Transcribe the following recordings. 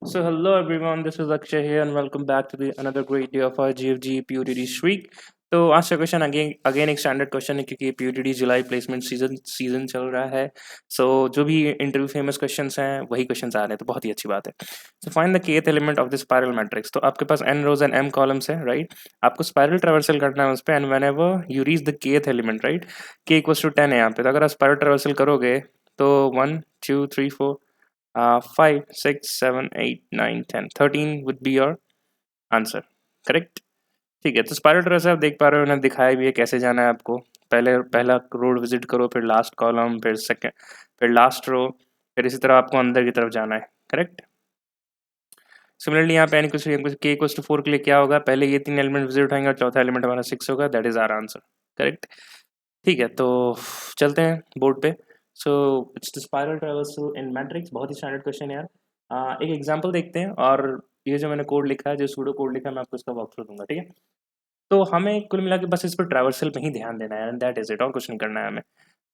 So hello everyone, this is Akshay here and welcome back to the another great day of our GFG PUTD streak. तो आज का question again एक standard question है क्योंकि PUTD जुलाई placement season चल रहा है. सो जो भी इंटरव्यू फेमस क्वेश्चंस हैं वही क्वेश्चंस आ रहे हैं, तो बहुत ही अच्छी बात है. So find the kth element of the spiral matrix. तो आपके पास n rows and m columns है, राइट. आपको स्पाइरल ट्रेवर्सल करना है उस पर, and whenever you reach the kth element, right, k equals to 10 है यहाँ पे. तो अगर आप स्पाइरल ट्रेवर्सल करोगे तो 1 2 3 4 5 6 7 8 9 10 13 would be your answer. Correct. ठीक है, तो स्पाइरल ट्रेवर्सल आप देख पा रहे हो, उन्होंने दिखाया भी है कैसे जाना है आपको. पहला रोड विजिट करो, फिर लास्ट कॉलम, फिर सेकंड, फिर लास्ट रो, फिर इसी तरह आपको अंदर की तरफ जाना है. करेक्ट. सिमिलरली यहाँ पे n कुछ k इक्वल्स टू 4 के लिए क्या होगा, पहले ये तीन एलिमेंट विजिट होंगे और चौथा एलिमेंट हमारा 6 होगा. That is our answer. Correct. ठीक है, तो चलते हैं बोर्ड पे. So it's the spiral traversal in matrix. बहुत ही स्टैंडर्ड क्वेश्चन है यार. एक एग्जांपल देखते हैं, और ये जो मैंने कोड लिखा है, जो सूडो कोड लिखा है, मैं आपको इसका वॉक थ्रू दूंगा. ठीक है, तो हमें कुल मिला के बस इस पर ट्रैवर्सल पे ही ध्यान देना है, एंड दैट इज इट, और कुछ नहीं करना है हमें.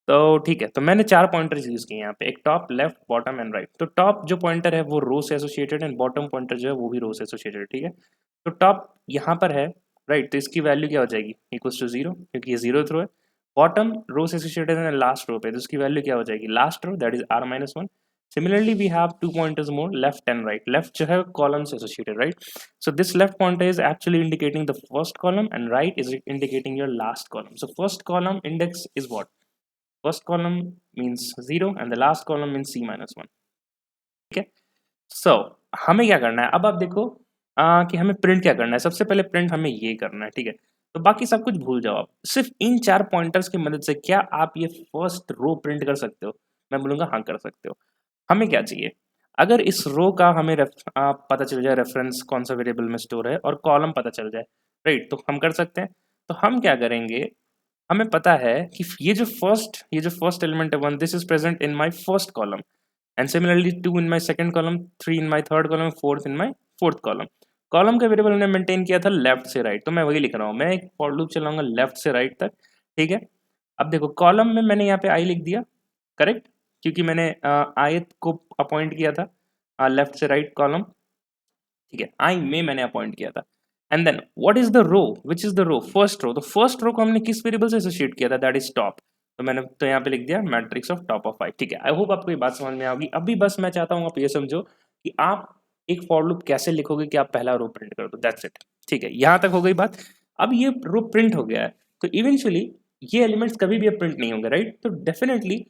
तो ठीक है, तो मैंने 4 पॉइंटर्स यूज किए यहाँ पे, एक top, left, bottom and right. तो टॉप जो पॉइंटर है वो रो से एसोसिएटेड, एंड बॉटम पॉइंटर जो है वो भी रो से एसोसिएटेड. ठीक है, तो टॉप यहाँ पर है, राइट, तो इसकी वैल्यू क्या हो जाएगी, इक्वल्स टू 0, क्योंकि ये 0 थ्रो है. बॉटम रो से एसोसिएटेड है लास्ट रो पे, तो उसकी वैल्यू क्या हो जाएगी, last row, that is r-1. Similarly, we have 2 pointers more, left and right. Left जो है column से associated, right? So this left pointer is actually indicating the first column, and right is indicating your last column. So first column index is what? First column means 0 and the last column means c-1. ठीक है, so हमें क्या करना है, अब आप देखो कि हमें प्रिंट क्या करना है. सबसे पहले प्रिंट हमें ये करना है. ठीक है, तो बाकी सब कुछ भूल जाओ आप, सिर्फ इन 4 पॉइंटर्स की मदद से क्या आप ये फर्स्ट रो प्रिंट कर सकते हो. मैं बोलूँगा हाँ, कर सकते हो. हमें क्या चाहिए, अगर इस रो का हमें पता चल जाए रेफरेंस कौन सा वेरिएबल में स्टोर है, और कॉलम पता चल जाए, राइट, तो हम कर सकते हैं. तो हम क्या करेंगे, हमें पता है कि ये जो फर्स्ट एलिमेंट है 1, this is present in my first column, and similarly 2 in my second column, 3 in my third column, 4th in my fourth column. Column का वेरिएबल हमने मेंटेन किया था लेफ्ट से राइट, तो मैं वही लिख रहा हूँ. मैं एक फॉर लूप चलाऊंगा लेफ्ट से राइट तक. ठीक है, अब देखो कॉलम में मैंने यहाँ पे आई लिख दिया. करेक्ट, क्योंकि मैंने आयत को अपॉइंट किया था लेफ्ट से राइट कॉलम. ठीक है, आई में मैंने अपॉइंट किया था. And then what is the row, which is the row, first row. तो फर्स्ट रो को हमने किस वेरिएबल से एसोसिएट किया था, दैट इज टॉप. तो मैंने तो यहाँ पे लिख दिया मैट्रिक्स ऑफ टॉप ऑफ 5. ठीक है, आई होप आपको ये बात समझ में आएगी. अभी बस मैं चाहता हूँ आप ये समझो कि आप एक फॉर लूप कैसे लिखोगे कि आप पहला रो प्रिंट कर दो. That's it. ठीक है, यहाँ तक हो गई बात. अब ये रो प्रिंट हो गया है, तो इवेंचुअली ये एलिमेंट्स कभी भी अब प्रिंट नहीं होंगे, राइट. तो डेफिनेटली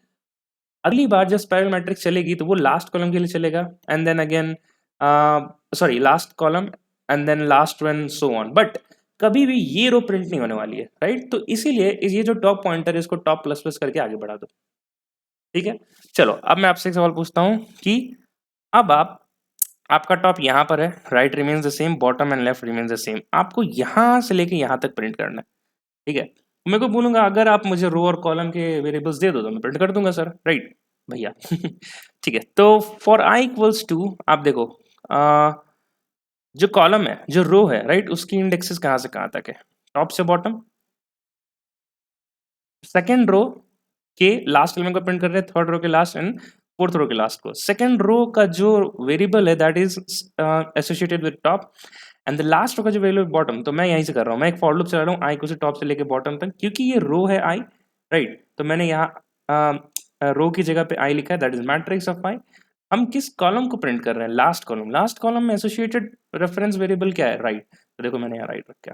अगली बार जब स्पाइरल मैट्रिक्स चलेगी तो वो लास्ट कॉलम के लिए चलेगा, and then again sorry last column, and then last one, so on. But कभी भी ये रो प्रिंट नहीं होने वाली है, राइट. तो इसीलिए ये जो टॉप पॉइंटर है इसको टॉप प्लस प्लस करके आगे बढ़ा दो. ठीक है, चलो अब मैं आपसे एक सवाल पूछता हूँ कि अब आपका टॉप यहाँ पर है, right remains the same, bottom and left remains the same. आपको यहाँ से लेके यहाँ तक प्रिंट करना है. ठीक है, मेरे को बोलूंगा अगर आप मुझे रो और कॉलम के वेरिएबल्स दे दो तो मैं प्रिंट कर दूंगा सर, राइट भैया. ठीक है, तो फॉर i इक्वल्स टू, आप देखो जो कॉलम है, जो रो है, राइट, उसकी इंडेक्सेस कहाँ से कहाँ तक है, टॉप से बॉटम. सेकेंड रो के लास्ट एलिमेंट को प्रिंट कर रहे हैं, थर्ड रो के लास्ट एंड फोर्थ रो के लास्ट को. सेकेंड रो का जो वेरिएबल है that is associated with top, and the last row का जो वेरिएबल बॉटम. तो मैं यहीं से कर रहा हूँ, मैं एक फॉर लूप चला रहा हूँ आई को से टॉप से लेके बॉटम तक, क्योंकि ये रो है आई, राइट. तो मैंने यहाँ रो की जगह पे आई लिखा है, दैट इज मैट्रिक्स ऑफ आई. हम किस कॉलम को प्रिंट कर रहे हैं, लास्ट कॉलम. लास्ट कॉलम में एसोसिएटेड रेफरेंस वेरिएबल क्या है, राइट. तो देखो मैंने यहाँ राइट रखा.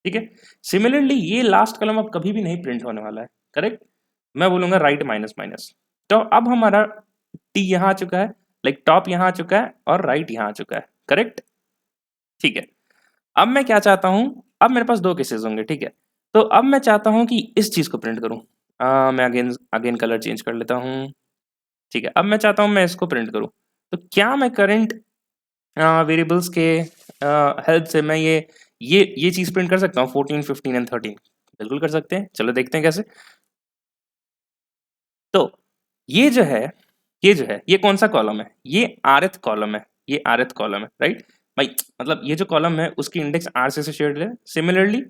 ठीक है, सिमिलरली ये लास्ट कॉलम अब कभी भी नहीं प्रिंट होने वाला है, करेक्ट. मैं बोलूंगा राइट माइनस माइनस. तो अब हमारा टी यहाँ आ चुका है, लाइक टॉप यहाँ आ चुका है और राइट यहाँ आ चुका है, करेक्ट. ठीक है, अब मैं क्या चाहता हूँ, अब मेरे पास दो केसेस होंगे. ठीक है, तो अब मैं चाहता हूँ कि इस चीज को प्रिंट करूँ. मैं अगेन अगेन कलर चेंज कर लेता हूँ. ठीक है, अब मैं चाहता हूँ मैं इसको प्रिंट करूँ. तो क्या मैं करंट वेरिएबल्स के हेल्प से मैं ये चीज प्रिंट कर सकता हूँ, 14 15 एंड 13. बिल्कुल कर सकते हैं, चलो देखते हैं कैसे. तो ये जो है ये कौन सा कॉलम है, ये rth कॉलम है, ये rth कॉलम है, राइट भाई. मतलब ये जो कॉलम है उसकी इंडेक्स r से एसोसिएटेड है. सिमिलरली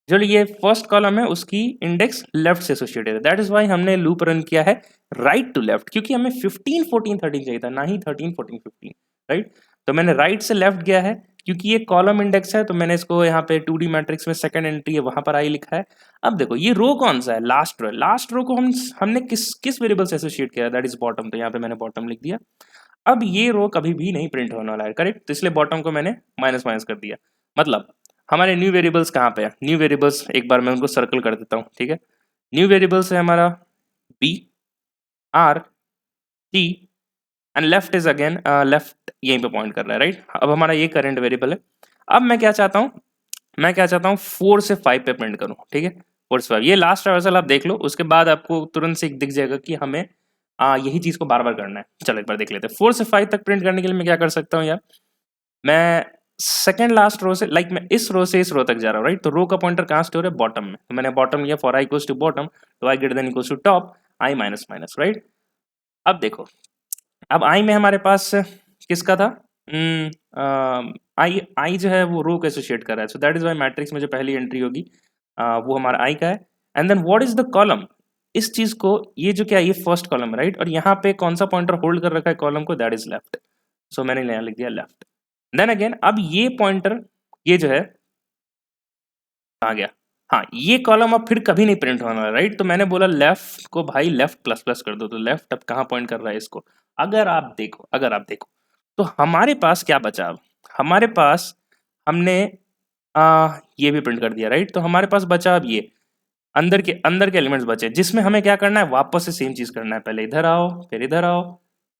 जो ये फर्स्ट कॉलम है उसकी इंडेक्स लेफ्ट से एसोसिएटेड है. दैट इज वाई हमने लूप रन किया है राइट टू लेफ्ट, क्योंकि हमें 15 14 13 चाहिए था, ना ही 13 14 15, राइट. तो मैंने राइट से लेफ्ट गया है, क्योंकि ये कॉलम इंडेक्स है तो मैंने इसको यहाँ पे 2D मैट्रिक्स में सेकंड एंट्री है वहां पर आई लिखा है। अब देखो ये रो कौन सा है, लास्ट रो को हमने किस किस वेरिएबल से एसोसिएट किया, दैट इज बॉटम, तो यहाँ पे मैंने बॉटम लिख दिया। अब ये रो कभी भी नहीं प्रिंट होने वाला है, करेक्ट, तो इसलिए बॉटम को मैंने माइनस माइनस कर दिया। मतलब हमारे न्यू वेरिएबल्स कहाँ पे है, न्यू वेरिएबल्स एक बार मैं उनको सर्कल कर देता हूँ, ठीक है। न्यू वेरिएबल्स है हमारा B, R, T and left is again left यहीं पे पॉइंट कर रहा है, राइट। अब हमारा ये करंट वेरिएबल है। अब मैं क्या चाहता हूँ, 4 से 5 पे प्रिंट करूँ, ठीक है, 4 से 5। ये लास्ट ट्रावर्सल आप देख लो, उसके बाद आपको तुरंत से दिख जाएगा कि हमें यही चीज को बार बार करना है। चलो एक बार देख लेते हैं। 4 से 5 तक प्रिंट करने के लिए मैं क्या कर सकता हूँ यार, मैं सेकंड लास्ट रो से, लाइक मैं इस रो से इस रो तक जा रहा हूँ, राइट। तो रो का पॉइंटर कहाँ स्टोर है, बॉटम में, तो मैंने बॉटम लिया, for I equals to bottom, तो I greater than equals to top, I minus minus, right. अब देखो, अब आई में हमारे पास किसका था, आई आई जो है वो रो को एसोसिएट कर रहा है, so that is why matrix में जो पहली एंट्री होगी वो हमारा आई का है। And then what is the column, इस चीज को, ये जो क्या है, ये फर्स्ट कॉलम, राइट, और यहाँ पे कौन सा पॉइंटर होल्ड कर रखा है कॉलम को, दैट इज लेफ्ट, सो मैंने यहाँ लिख दिया लेफ्ट। देन अगेन अब ये पॉइंटर, ये जो है आ गया, हाँ ये कॉलम अब फिर कभी नहीं प्रिंट होना है, राइट। तो मैंने बोला लेफ्ट को भाई लेफ्ट प्लस प्लस कर दो, तो लेफ्ट अब कहाँ पॉइंट कर रहा है इसको, अगर आप देखो तो हमारे पास क्या बचा, अब हमारे पास हमने ये भी प्रिंट कर दिया, राइट। तो हमारे पास बचा अब ये अंदर के एलिमेंट्स बचे, जिसमें हमें क्या करना है, वापस से सेम चीज करना है, पहले इधर आओ, फिर इधर आओ,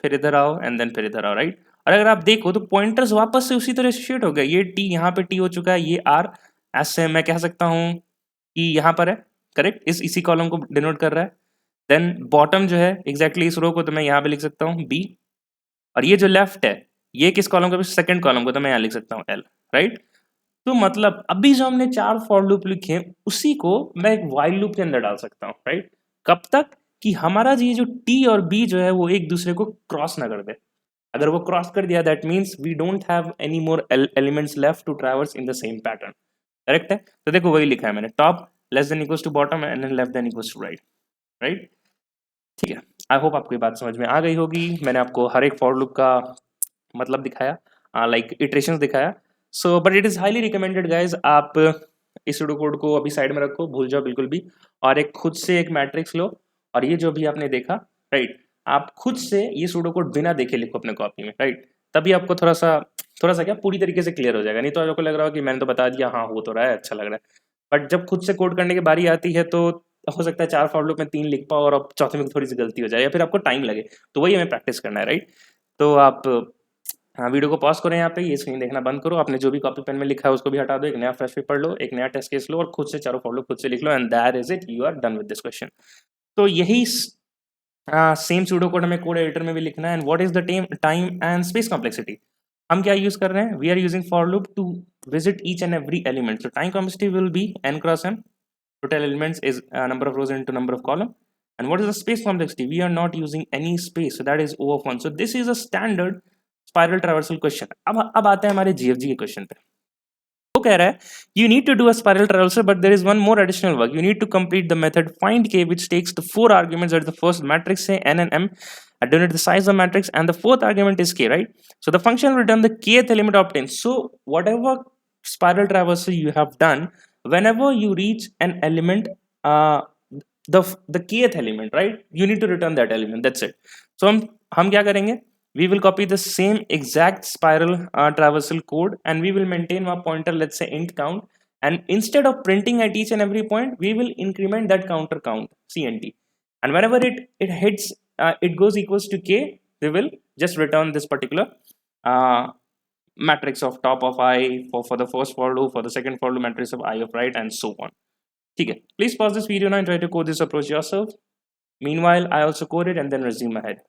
फिर इधर आओ, एंड देन फिर इधर आओ, राइट। और अगर आप देखो तो पॉइंटर्स वापस से उसी तरह एसोसिएट हो गए, ये टी यहाँ पे टी हो चुका है, ये आर, ऐसे मैं कह सकता हूँ कि यहाँ पर है, करेक्ट, इसी कॉलम को डिनोट कर रहा है। देन बॉटम जो है एग्जैक्टली इस रो को, तो मैं यहाँ पे लिख सकता हूँ बी, और ये जो लेफ्ट है ये किस कॉलम का, सेकंड कॉलम को, तो मैं यहाँ लिख सकता हूँ एल, राइट। तो मतलब अभी जो हमने 4 फॉर लूप लिखे उसी को मैं एक वाइल लूप के अंदर डाल सकता हूँ, राइट। कब तक कि हमारा ये जो टी और बी जो है वो एक दूसरे को क्रॉस ना कर दे। अगर वो क्रॉस कर दिया that means we don't have any more elements left to traverse in the same pattern, correct है। तो देखो वही लिखा है मैंने, top less than equals to bottom and left than equals to right, right. ठीक है, आई होप आपको ये बात समझ में आ गई होगी। मैंने आपको हर एक फॉर लूप का मतलब दिखाया, लाइक इटरेशंस दिखाया। So but it is highly recommended guys, आप इस सूडो कोड को अभी साइड में रखो, भूल जाओ बिल्कुल भी, और एक खुद से एक मैट्रिक्स लो, और ये जो भी आपने देखा, राइट, आप खुद से ये सूडो कोड बिना देखे लिखो अपने कॉपी में, राइट। तभी आपको थोड़ा सा क्या पूरी तरीके से क्लियर हो जाएगा, नहीं तो आपको लग रहा हो कि मैंने तो बता दिया, हाँ हो तो रहा है, अच्छा लग रहा है, बट जब खुद से कोड करने की बारी आती है तो हो सकता है 4 फॉर लूप में 3 लिख पाओ और अब चौथे में थोड़ी सी गलती हो जाए, या फिर आपको टाइम लगे, तो वही हमें प्रैक्टिस करना है, राइट। तो आप हाँ वीडियो को पॉज करो यहाँ पे, ये स्क्रीन देखना बंद करो, आपने जो भी कॉपी पेन में लिखा है उसको भी हटा दो, एक नया फ्रेश पेपर लो, एक नया टेस्ट केस लो, और खुद से 4 फॉर लूप खुद से लिख लो, and that is it, you are done with this question. तो यही सेम सूडो कोड हमें कोड एडिटर में भी लिखना है। And what is the time and space complexity, हम क्या यूज कर रहे हैं, we are using for loop to visit each and every element, so time complexity will be n cross n, total elements is number of rows into number of column. And what is the space complexity, we are not using any space, so that is O of 1. So this is a standard spiral traversal question. अब आते हैं हमारे GFG के question पे। वो कह रहा है you need to do a spiral traversal but there is one more additional work, you need to complete the method find k which takes the 4 arguments at the first matrix, say n and m, denote the size of the matrix, and the fourth argument is k, right. So the function will return the kth element obtained. So whatever spiral traversal you have done, whenever you reach an element, uh, the kth element, right, you need to return that element, that's it. So हम क्या करेंगे, we will copy the same exact spiral traversal code, and we will maintain our pointer, let's say int count, and instead of printing at each and every point we will increment that counter count cnt, and whenever it hits it goes equals to k, we will just return this particular uh, matrix of top of I for the first for loop, for the second for loop matrix of I of right, and so on. Okay, please pause this video now and try to code this approach yourself. Meanwhile, I also code it and then resume ahead.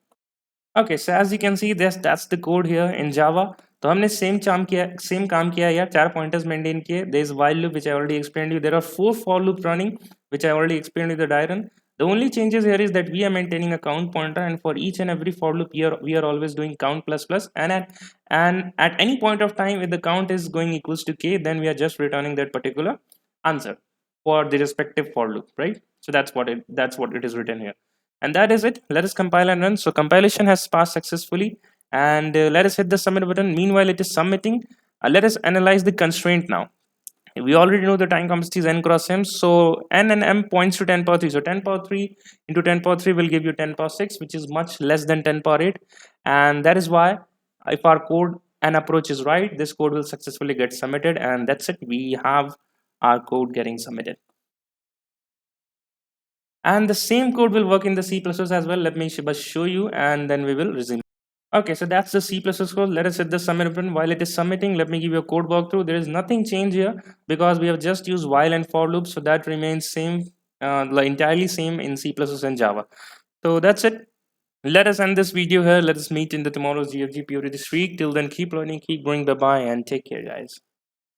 Okay, so as you can see, that's the code here in Java. तो हमने same काम किया यार, 4 pointers maintain किए. There is while loop which I already explained you. There are 4 for loop running which I already explained you the diagram. The only changes here is that we are maintaining a count pointer, and for each and every for loop here we are always doing count plus plus, and at any point of time if the count is going equals to k, then we are just returning that particular answer for the respective for loop, right. So that's what it is written here. And that is it. Let us compile and run. So compilation has passed successfully, and let us hit the submit button. Meanwhile it is submitting, let us analyze the constraint now. We already know the time complexity is n cross m, so n and m points to 10 power 3, so 10 power 3 into 10 power 3 will give you 10 power 6, which is much less than 10 power 8. And that is why if our code and approach is right, this code will successfully get submitted, and that's it. We have our code getting submitted, and the same code will work in the C++ as well. Let me just show you, and then we will resume. Okay, so that's the C++ code. Let us hit the submit button. While it is submitting, let me give you a code walkthrough. There is nothing changed here because we have just used while and for loops, so that remains same, entirely same in C++ and Java. So that's it. Let us end this video here. Let us meet in the tomorrow's GFG POD this week. Till then, keep learning, keep growing. Bye bye, and take care, guys.